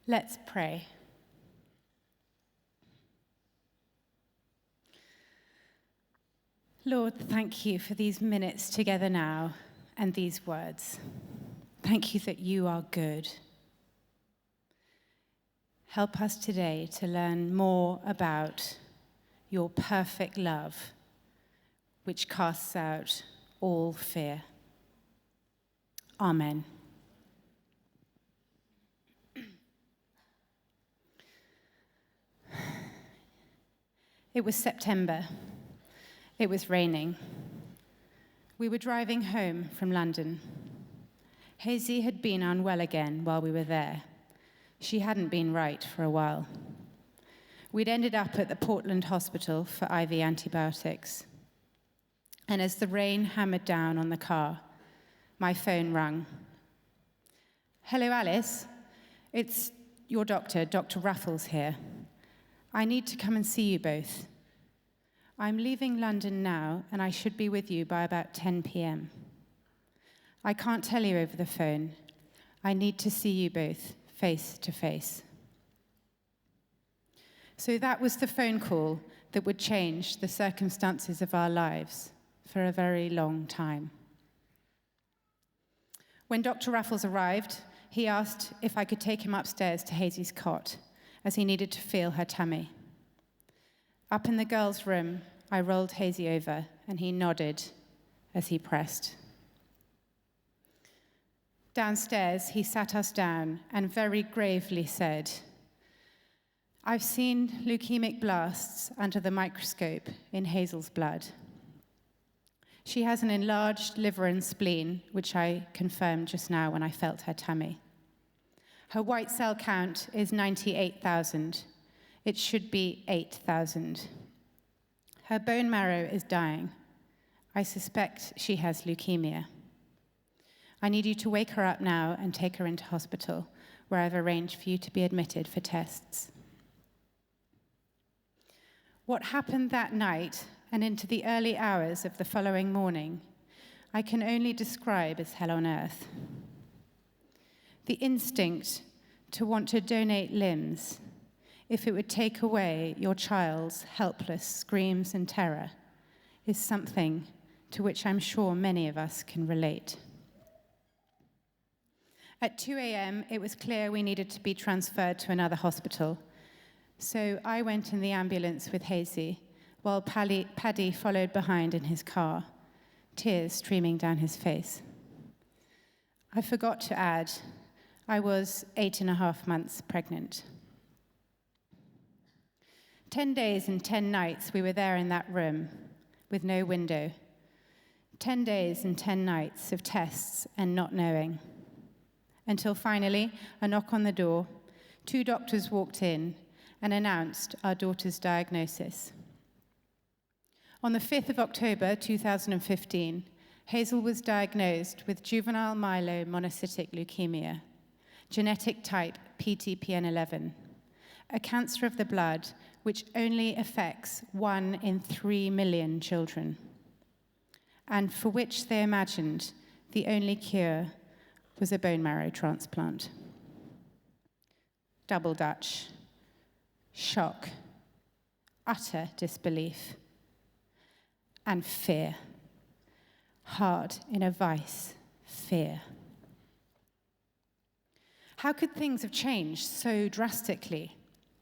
Let's pray. Lord, thank you for these minutes together now and these words. Thank you that you are good. Help us today to learn more about your perfect love, which casts out all fear. Amen. It was September. It was raining. We were driving home from London. Hazy had been unwell again while we were there. She hadn't been right for a while. We'd ended up at the Portland hospital for IV antibiotics. And as the rain hammered down on the car, my phone rang. Hello, Alice. It's your doctor, Dr. Raffles here. I need to come and see you both. I'm leaving London now, and I should be with you by about 10 p.m. I can't tell you over the phone. I need to see you both face to face. So that was the phone call that would change the circumstances of our lives for a very long time. When Dr. Raffles arrived, he asked if I could take him upstairs to Hazy's cot, as he needed to feel her tummy. Up in the girls' room, I rolled Hazy over, and he nodded as he pressed. Downstairs, he sat us down and very gravely said, I've seen leukemic blasts under the microscope in Hazel's blood. She has an enlarged liver and spleen, which I confirmed just now when I felt her tummy. Her white cell count is 98,000. It should be 8,000. Her bone marrow is dying. I suspect she has leukemia. I need you to wake her up now and take her into hospital, where I've arranged for you to be admitted for tests. What happened that night and into the early hours of the following morning, I can only describe as hell on earth. The instinct to want to donate limbs, if it would take away your child's helpless screams and terror, is something to which I'm sure many of us can relate. At 2 a.m., it was clear we needed to be transferred to another hospital, so I went in the ambulance with Hazy, while Paddy followed behind in his car, tears streaming down his face. I forgot to add, I was 8.5 months pregnant. 10 days and 10 nights we were there in that room, with no window. 10 days and 10 nights of tests and not knowing. Until finally, a knock on the door, 2 doctors walked in and announced our daughter's diagnosis. On the 5th of October 2015, Hazel was diagnosed with juvenile myelomonocytic leukemia, genetic type PTPN11, a cancer of the blood which only affects 1 in 3 million children, and for which they imagined the only cure was a bone marrow transplant. Double Dutch. Shock, utter disbelief, and fear. Hard in a vice, fear. How could things have changed so drastically?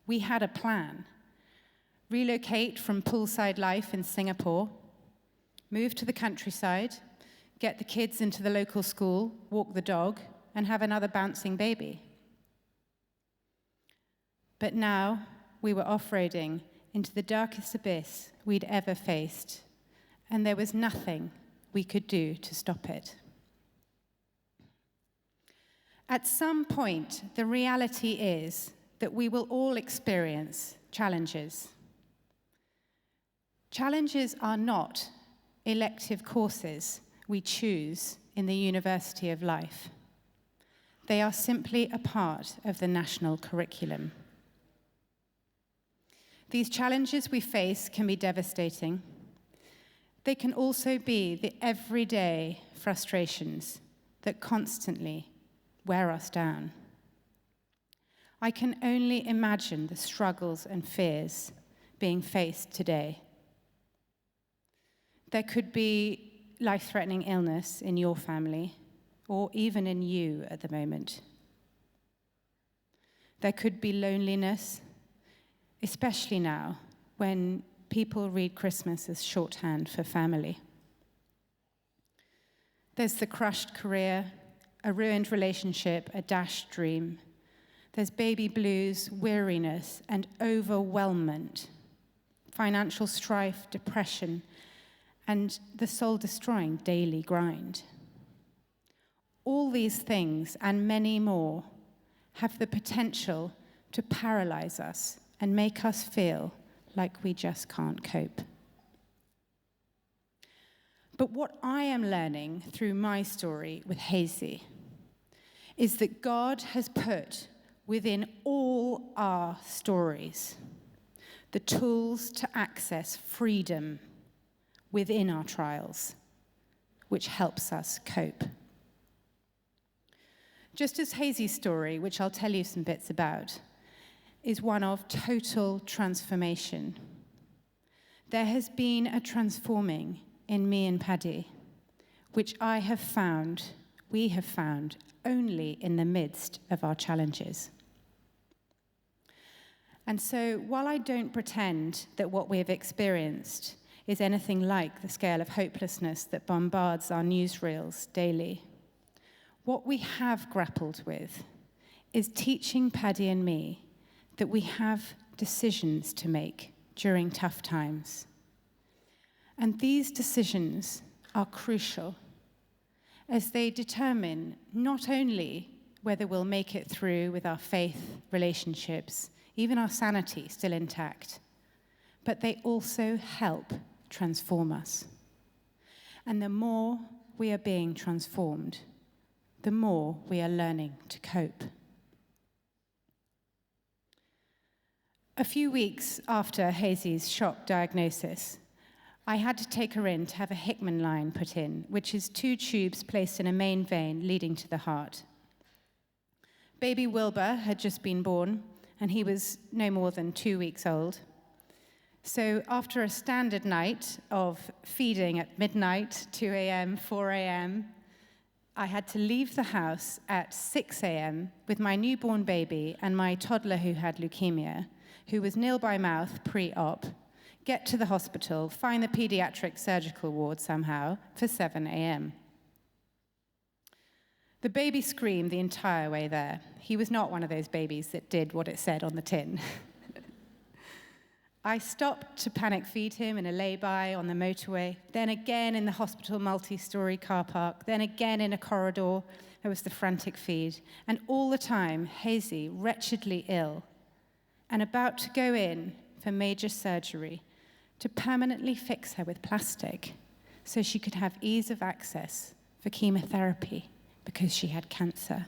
We had a plan. Relocate from poolside life in Singapore, move to the countryside, get the kids into the local school, walk the dog, and have another bouncing baby. But now, we were off-roading into the darkest abyss we'd ever faced, and there was nothing we could do to stop it. At some point, the reality is that we will all experience challenges. Challenges are not elective courses we choose in the University of Life. They are simply a part of the national curriculum. These challenges we face can be devastating. They can also be the everyday frustrations that constantly wear us down. I can only imagine the struggles and fears being faced today. There could be life-threatening illness in your family, or even in you at the moment. There could be loneliness, especially now when people read Christmas as shorthand for family. There's the crushed career, a ruined relationship, a dashed dream. There's baby blues, weariness, and overwhelmment, financial strife, depression, and the soul-destroying daily grind. All these things, and many more, have the potential to paralyze us and make us feel like we just can't cope. But what I am learning through my story with Hazy is that God has put within all our stories the tools to access freedom within our trials, which helps us cope. Just as Hazy's story, which I'll tell you some bits about, is one of total transformation, there has been a transforming in me and Paddy, which we have found only in the midst of our challenges. And so, while I don't pretend that what we have experienced is anything like the scale of hopelessness that bombards our newsreels daily, what we have grappled with is teaching Paddy and me that we have decisions to make during tough times. And these decisions are crucial as they determine not only whether we'll make it through with our faith, relationships, even our sanity still intact, but they also help transform us. And the more we are being transformed, the more we are learning to cope. A few weeks after Hazy's shock diagnosis, I had to take her in to have a Hickman line put in, which is 2 tubes placed in a main vein leading to the heart. Baby Wilbur had just been born, and he was no more than 2 weeks old. So after a standard night of feeding at midnight, 2 a.m., 4 a.m., I had to leave the house at 6 a.m. with my newborn baby and my toddler who had leukemia, who was nil by mouth pre-op, get to the hospital, find the pediatric surgical ward somehow for 7 a.m. The baby screamed the entire way there. He was not one of those babies that did what it said on the tin. I stopped to panic feed him in a lay-by on the motorway, then again in the hospital multi-story car park, then again in a corridor. There was the frantic feed. And all the time, Hazy, wretchedly ill, and about to go in for major surgery to permanently fix her with plastic so she could have ease of access for chemotherapy because she had cancer.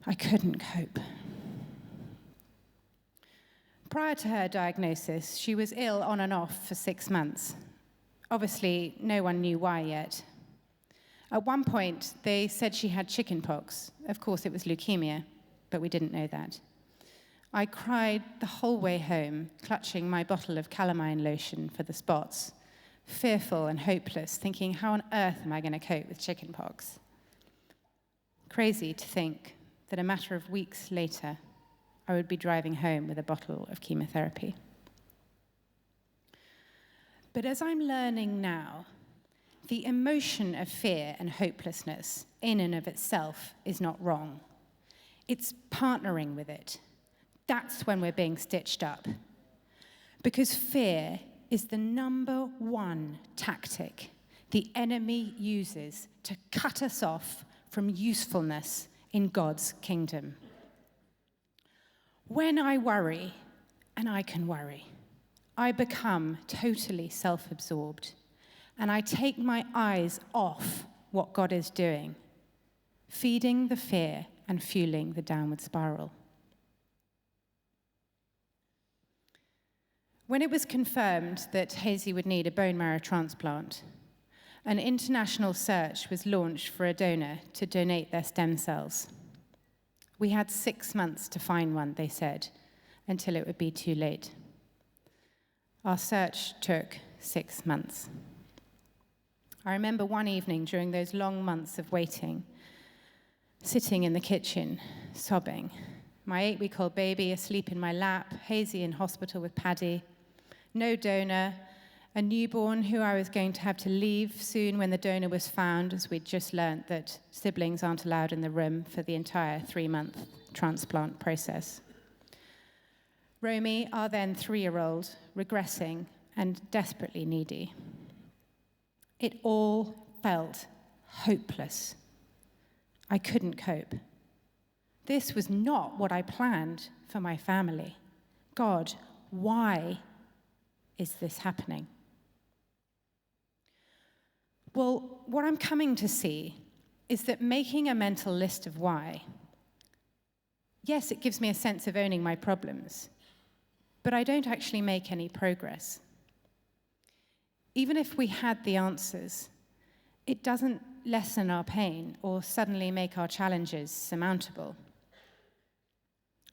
I couldn't cope. Prior to her diagnosis, she was ill on and off for 6 months. Obviously, no one knew why yet. At one point, they said she had chickenpox. Of course, it was leukemia, but we didn't know that. I cried the whole way home, clutching my bottle of calamine lotion for the spots, fearful and hopeless, thinking, how on earth am I going to cope with chickenpox? Crazy to think that a matter of weeks later, I would be driving home with a bottle of chemotherapy. But as I'm learning now, the emotion of fear and hopelessness in and of itself is not wrong. It's partnering with it. That's when we're being stitched up. Because fear is the number one tactic the enemy uses to cut us off from usefulness in God's kingdom. When I worry, and I can worry, I become totally self-absorbed, and I take my eyes off what God is doing, feeding the fear and fueling the downward spiral. When it was confirmed that Hazy would need a bone marrow transplant, an international search was launched for a donor to donate their stem cells. We had 6 months to find one, they said, until it would be too late. Our search took 6 months. I remember one evening during those long months of waiting, sitting in the kitchen, sobbing. My 8-week-old baby asleep in my lap, Hazy in hospital with Paddy, no donor, a newborn who I was going to have to leave soon when the donor was found, as we'd just learnt that siblings aren't allowed in the room for the entire 3-month transplant process. Romy, our then 3-year-old, regressing and desperately needy. It all felt hopeless. I couldn't cope. This was not what I planned for my family. God, why is this happening? Well, what I'm coming to see is that making a mental list of why, yes, it gives me a sense of owning my problems, but I don't actually make any progress. Even if we had the answers, it doesn't lessen our pain or suddenly make our challenges surmountable.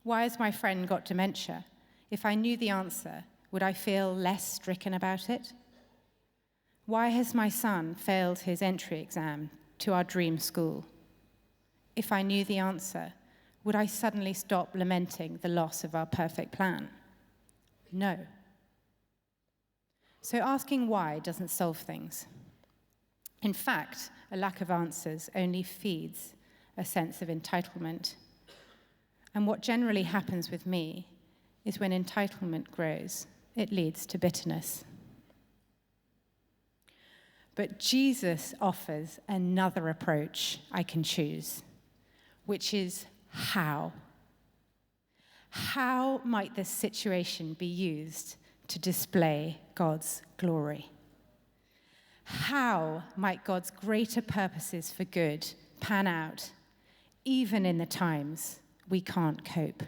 Why has my friend got dementia? If I knew the answer, would I feel less stricken about it? Why has my son failed his entry exam to our dream school? If I knew the answer, would I suddenly stop lamenting the loss of our perfect plan? No. So asking why doesn't solve things. In fact, a lack of answers only feeds a sense of entitlement. And what generally happens with me is when entitlement grows, it leads to bitterness. But Jesus offers another approach I can choose, which is how. How might this situation be used to display God's glory? How might God's greater purposes for good pan out, even in the times we can't cope?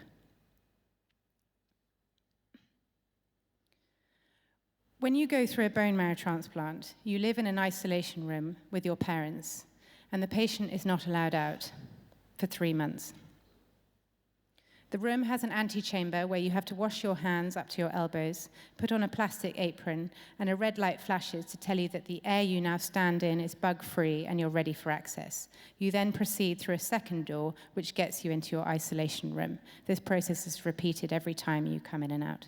When you go through a bone marrow transplant, you live in an isolation room with your parents, and the patient is not allowed out for 3 months. The room has an antechamber where you have to wash your hands up to your elbows, put on a plastic apron, and a red light flashes to tell you that the air you now stand in is bug-free and you're ready for access. You then proceed through a second door, which gets you into your isolation room. This process is repeated every time you come in and out.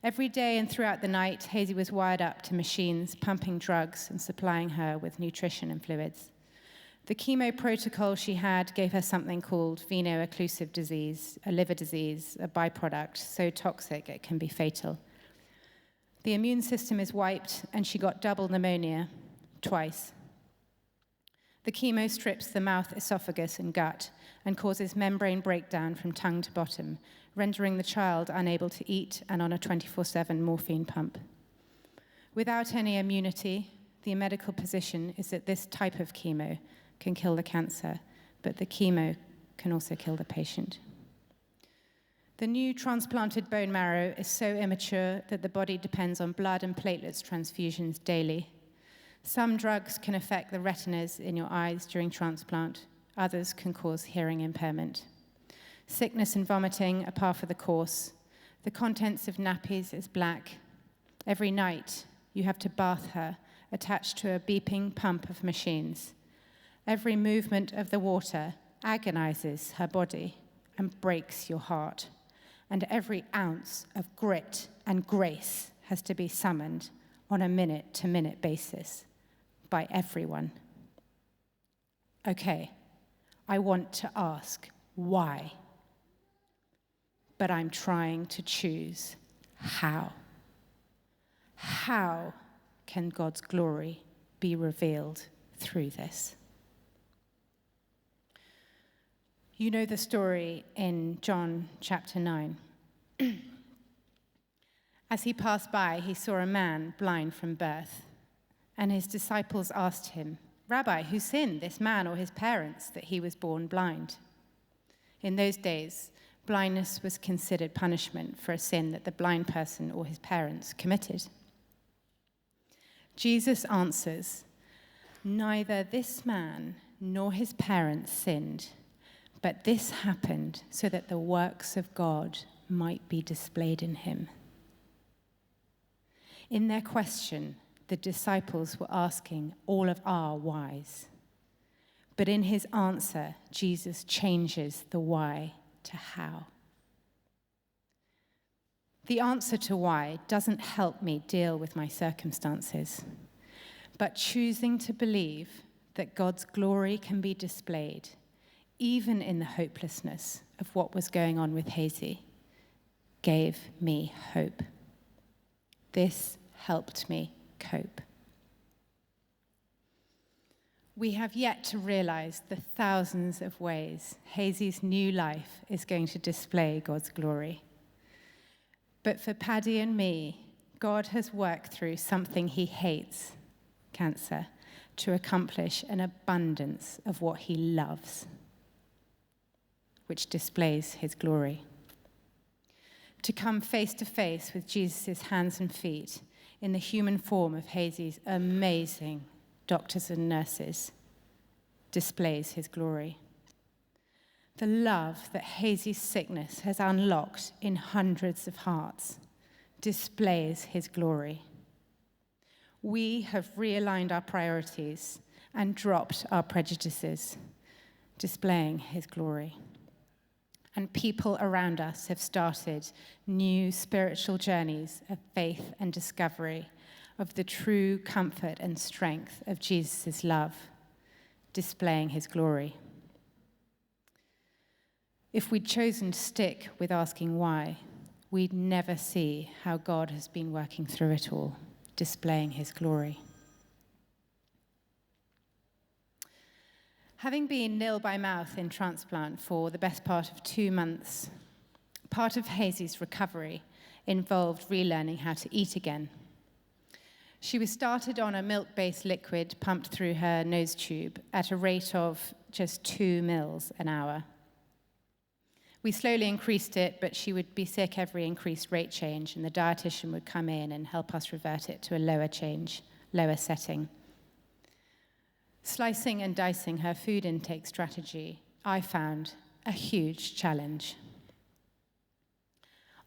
Every day and throughout the night, Hazy was wired up to machines, pumping drugs and supplying her with nutrition and fluids. The chemo protocol she had gave her something called veno-occlusive disease, a liver disease, a byproduct so toxic it can be fatal. The immune system is wiped, and she got double pneumonia twice. The chemo strips the mouth, esophagus, and gut and causes membrane breakdown from tongue to bottom, rendering the child unable to eat and on a 24/7 morphine pump. Without any immunity, the medical position is that this type of chemo can kill the cancer, but the chemo can also kill the patient. The new transplanted bone marrow is so immature that the body depends on blood and platelets transfusions daily. Some drugs can affect the retinas in your eyes during transplant. Others can cause hearing impairment. Sickness and vomiting are par for the course. The contents of nappies is black. Every night, you have to bath her, attached to a beeping pump of machines. Every movement of the water agonizes her body and breaks your heart. And every ounce of grit and grace has to be summoned on a minute-to-minute basis by everyone. Okay, I want to ask why, but I'm trying to choose how. How can God's glory be revealed through this? You know the story in John chapter 9. As he passed by, he saw a man blind from birth, and his disciples asked him, "Rabbi, who sinned, this man or his parents, that he was born blind?" In those days, blindness was considered punishment for a sin that the blind person or his parents committed. Jesus answers, "Neither this man nor his parents sinned, But this happened so that the works of God might be displayed in him. In their question, the disciples were asking all of our whys. But in his answer, Jesus changes the why to how. The answer to why doesn't help me deal with my circumstances, but choosing to believe that God's glory can be displayed, even in the hopelessness of what was going on with Hazy, gave me hope. This helped me cope. We have yet to realize the thousands of ways Hazy's new life is going to display God's glory. But for Paddy and me, God has worked through something he hates, cancer, to accomplish an abundance of what he loves, which displays his glory. To come face to face with Jesus' hands and feet in the human form of Hazy's amazing doctors and nurses displays his glory. The love that Hazy's sickness has unlocked in hundreds of hearts displays his glory. We have realigned our priorities and dropped our prejudices, displaying his glory. And people around us have started new spiritual journeys of faith and discovery of the true comfort and strength of Jesus' love, displaying his glory. If we'd chosen to stick with asking why, we'd never see how God has been working through it all, displaying his glory. Having been nil by mouth in transplant for the best part of 2 months, part of Hazy's recovery involved relearning how to eat again. She was started on a milk-based liquid pumped through her nose tube at a rate of just 2 mils an hour. We slowly increased it, but she would be sick every increased rate change, and the dietitian would come in and help us revert it to a lower setting. Slicing and dicing her food intake strategy, I found a huge challenge.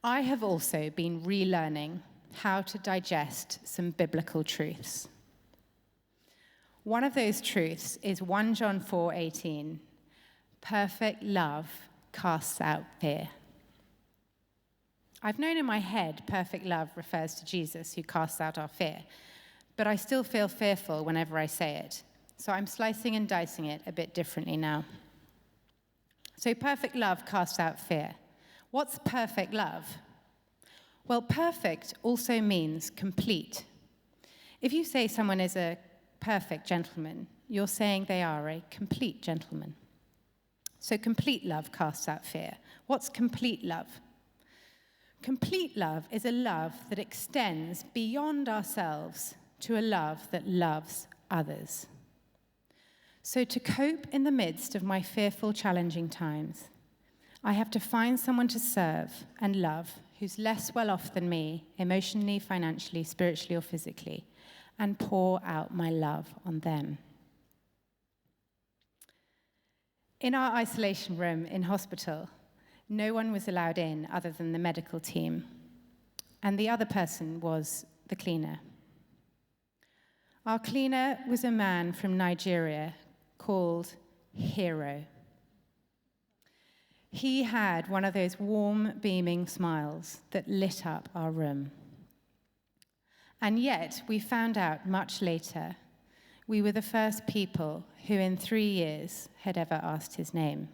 I have also been relearning how to digest some biblical truths. One of those truths is 1 John 4:18. Perfect love casts out fear. I've known in my head perfect love refers to Jesus who casts out our fear, but I still feel fearful whenever I say it. So I'm slicing and dicing it a bit differently now. So perfect love casts out fear. What's perfect love? Well, perfect also means complete. If you say someone is a perfect gentleman, you're saying they are a complete gentleman. So complete love casts out fear. What's complete love? Complete love is a love that extends beyond ourselves to a love that loves others. So to cope in the midst of my fearful, challenging times, I have to find someone to serve and love who's less well off than me, emotionally, financially, spiritually, or physically, and pour out my love on them. In our isolation room in hospital, no one was allowed in other than the medical team, and the other person was the cleaner. Our cleaner was a man from Nigeria called Hero. He had one of those warm, beaming smiles that lit up our room. And yet, we found out much later, we were the first people who in 3 years had ever asked his name.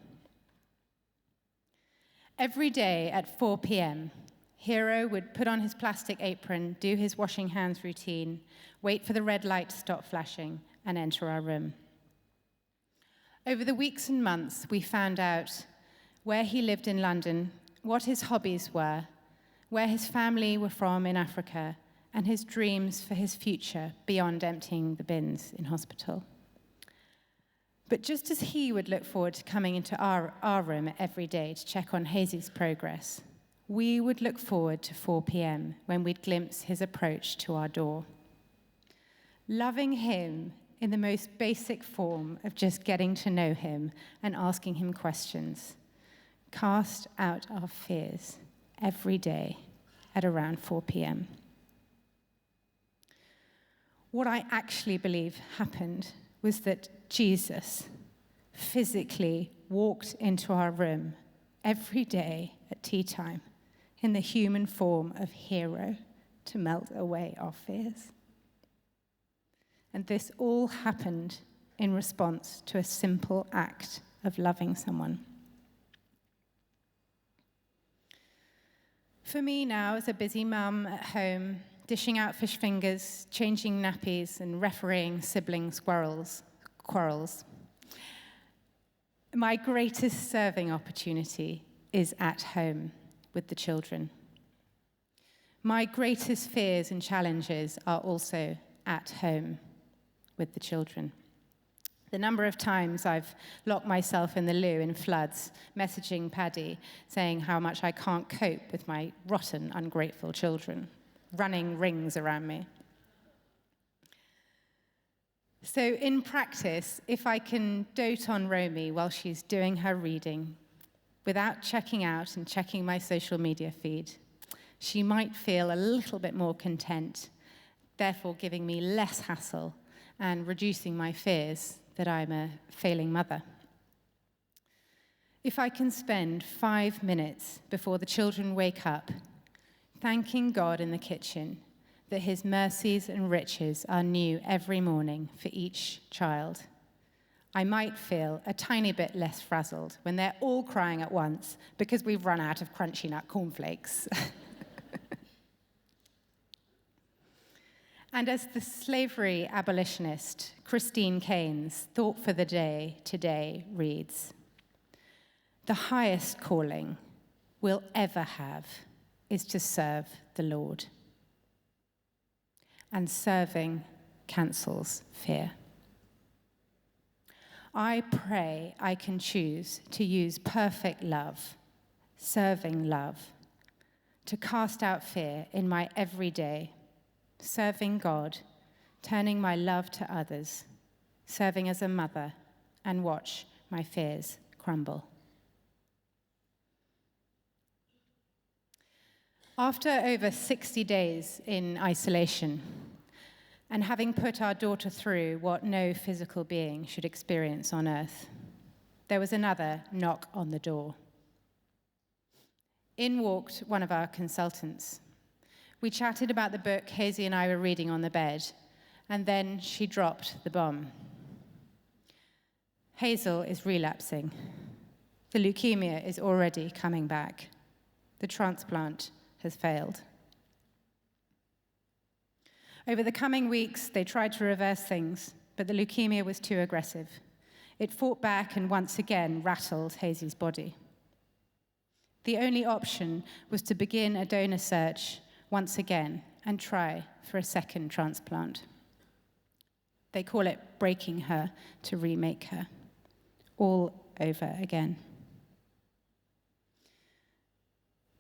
Every day at 4 p.m., Hero would put on his plastic apron, do his washing hands routine, wait for the red light to stop flashing, and enter our room. Over the weeks and months, we found out where he lived in London, what his hobbies were, where his family were from in Africa, and his dreams for his future beyond emptying the bins in hospital. But just as he would look forward to coming into our room every day to check on Hazy's progress, we would look forward to 4 p.m. when we'd glimpse his approach to our door. Loving him in the most basic form of just getting to know him and asking him questions. Cast out our fears every day at around 4 p.m. What I actually believe happened was that Jesus physically walked into our room every day at tea time in the human form of hero to melt away our fears. And this all happened in response to a simple act of loving someone. For me now, as a busy mum at home, dishing out fish fingers, changing nappies, and refereeing sibling quarrels, my greatest serving opportunity is at home with the children. My greatest fears and challenges are also at home with the children. The number of times I've locked myself in the loo in floods, messaging Paddy, saying how much I can't cope with my rotten, ungrateful children, running rings around me. So in practice, if I can dote on Romy while she's doing her reading, without checking out and checking my social media feed, she might feel a little bit more content, therefore giving me less hassle and reducing my fears that I'm a failing mother. If I can spend 5 minutes before the children wake up, thanking God in the kitchen that his mercies and riches are new every morning for each child, I might feel a tiny bit less frazzled when they're all crying at once because we've run out of crunchy nut cornflakes. And as the slavery abolitionist Christine Keynes' thought for the day today reads, "The highest calling we'll ever have is to serve the Lord. And serving cancels fear." I pray I can choose to use perfect love, serving love, to cast out fear in my everyday, serving God, turning my love to others, serving as a mother, and watch my fears crumble. After over 60 days in isolation, and having put our daughter through what no physical being should experience on earth, there was another knock on the door. In walked one of our consultants. We chatted about the book Hazy and I were reading on the bed, and then she dropped the bomb. Hazel is relapsing. The leukemia is already coming back. The transplant has failed. Over the coming weeks, they tried to reverse things, but the leukemia was too aggressive. It fought back and once again rattled Hazy's body. The only option was to begin a donor search once again and try for a second transplant. They call it breaking her to remake her, all over again.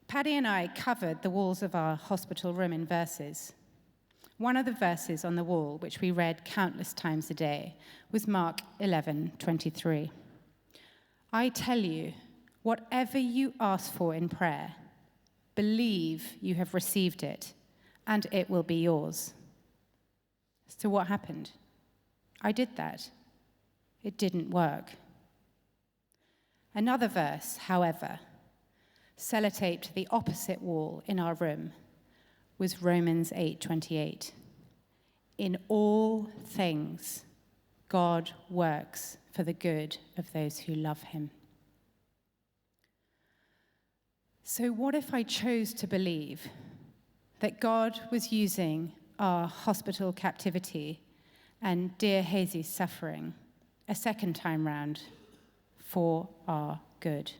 Paddy and I covered the walls of our hospital room in verses. One of the verses on the wall, which we read countless times a day, was Mark 11:23. "I tell you, whatever you ask for in prayer, believe you have received it, and it will be yours." So what happened? I did that. It didn't work. Another verse, however, sellotaped to the opposite wall in our room, was Romans 8:28. "In all things, God works for the good of those who love him." So what if I chose to believe that God was using our hospital captivity and dear Hazy's suffering a second time round for our good?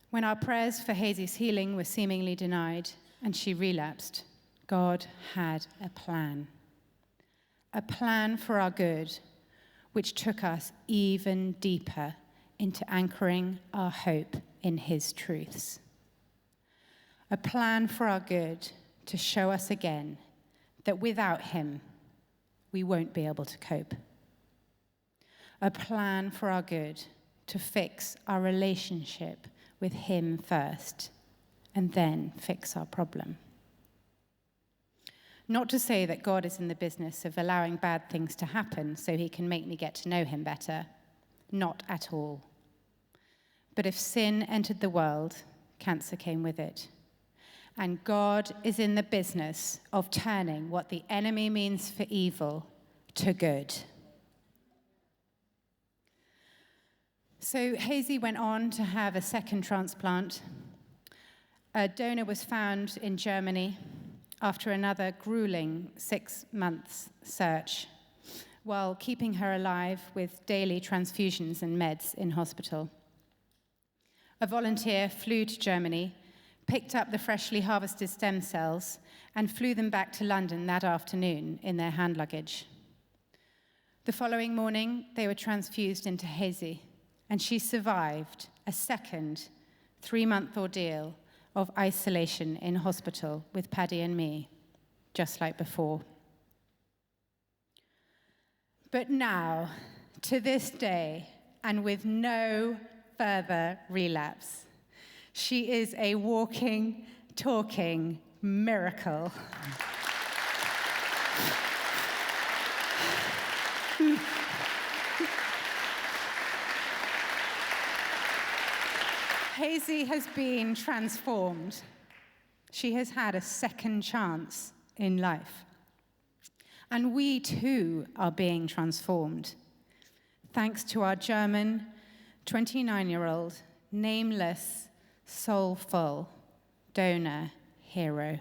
When our prayers for Hazy's healing were seemingly denied and she relapsed, God had a plan for our good, which took us even deeper into anchoring our hope in his truths. A plan for our good to show us again that without him, we won't be able to cope. A plan for our good, to fix our relationship with him first, and then fix our problem. Not to say that God is in the business of allowing bad things to happen so he can make me get to know him better. Not at all. But if sin entered the world, cancer came with it. And God is in the business of turning what the enemy means for evil to good. So Hazy went on to have a second transplant. A donor was found in Germany after another grueling 6 months search, while keeping her alive with daily transfusions and meds in hospital. A volunteer flew to Germany, picked up the freshly harvested stem cells, and flew them back to London that afternoon in their hand luggage. The following morning, they were transfused into Hazy, and she survived a second 3-month ordeal of isolation in hospital with Paddy and me, just like before. But now, to this day, and with no further relapse, she is a walking, talking miracle. Hazy has been transformed. She has had a second chance in life. And we too are being transformed, thanks to our German 29-year-old, nameless, soulful donor, Hero.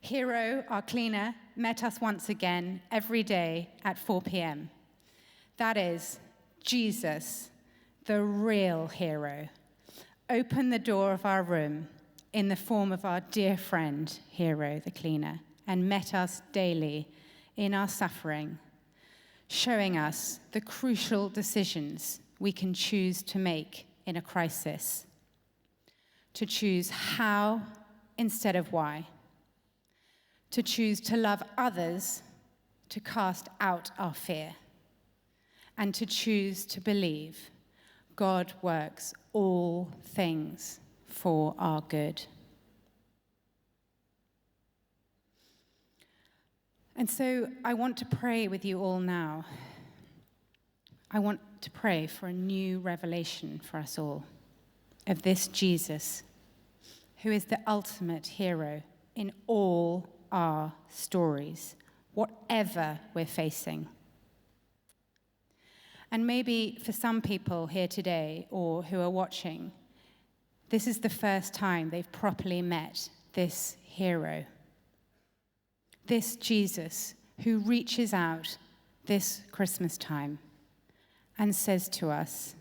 Hero, our cleaner, met us once again every day at 4 p.m. That is, Jesus, the real hero, opened the door of our room in the form of our dear friend, Hero, the cleaner, and met us daily in our suffering, showing us the crucial decisions we can choose to make in a crisis, to choose how instead of why, to choose to love others, to cast out our fear, and to choose to believe God works all things for our good. And so I want to pray with you all now. I want to pray for a new revelation for us all of this Jesus, who is the ultimate hero in all our stories, whatever we're facing. And maybe for some people here today or who are watching, this is the first time they've properly met this hero. This Jesus who reaches out this Christmas time and says to us,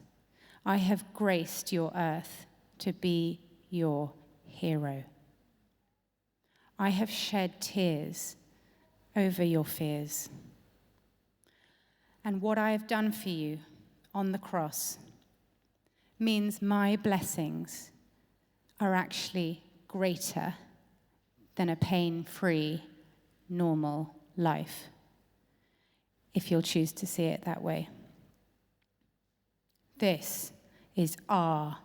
I have graced your earth to be your hero. I have shed tears over your fears. And what I have done for you on the cross means my blessings are actually greater than a pain-free, normal life, if you'll choose to see it that way. This is our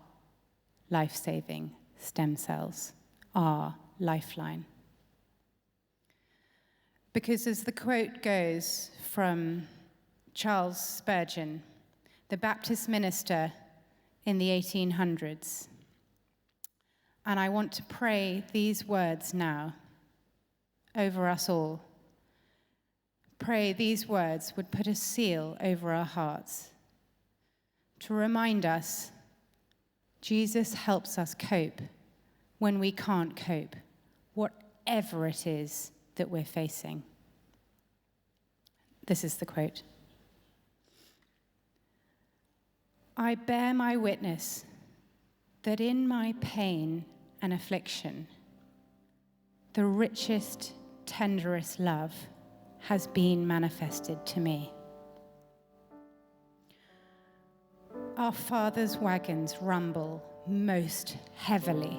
life-saving stem cells, our lifeline. Because as the quote goes from Charles Spurgeon, the Baptist minister in the 1800s, and I want to pray these words now over us all. Pray these words would put a seal over our hearts to remind us Jesus helps us cope when we can't cope, whatever it is that we're facing. This is the quote. I bear my witness that in my pain and affliction, the richest, tenderest love has been manifested to me. Our Father's wagons rumble most heavily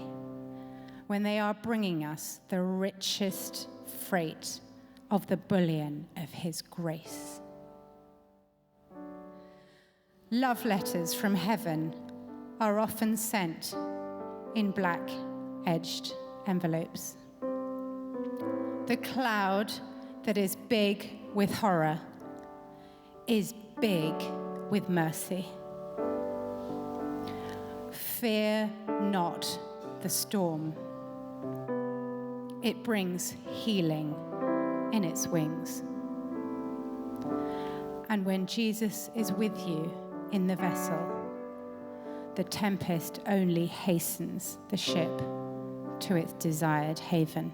when they are bringing us the richest freight of the bullion of his grace. Love letters from heaven are often sent in black-edged envelopes. The cloud that is big with horror is big with mercy. Fear not the storm. It brings healing in its wings. And when Jesus is with you in the vessel, the tempest only hastens the ship to its desired haven.